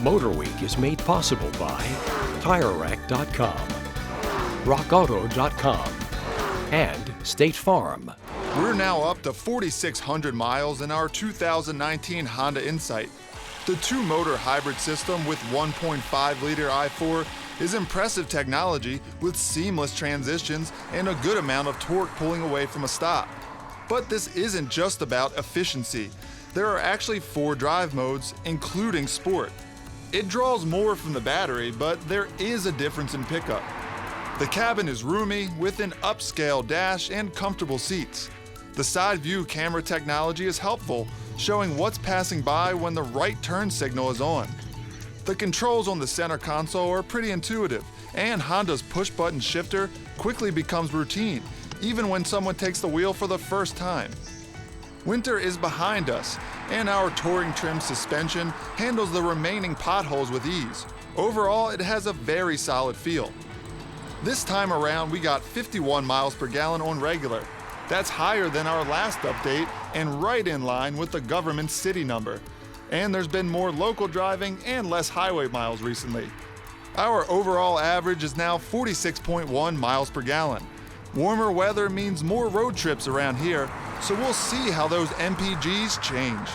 MotorWeek is made possible by TireRack.com, RockAuto.com, and State Farm. We're now up to 4,600 miles in our 2019 Honda Insight. The two-motor hybrid system with 1.5-liter i4 is impressive technology with seamless transitions and a good amount of torque pulling away from a stop. But this isn't just about efficiency. There are actually 4 drive modes, including Sport. It draws more from the battery, but there is a difference in pickup. The cabin is roomy with an upscale dash and comfortable seats. The side view camera technology is helpful, showing what's passing by when the right turn signal is on. The controls on the center console are pretty intuitive, and Honda's push-button shifter quickly becomes routine, even when someone takes the wheel for the first time. Winter is behind us, and our touring trim suspension handles the remaining potholes with ease. Overall, it has a very solid feel. This time around, we got 51 miles per gallon on regular. That's higher than our last update and right in line with the government's city number. And there's been more local driving and less highway miles recently. Our overall average is now 46.1 miles per gallon. Warmer weather means more road trips around here, so we'll see how those MPGs change.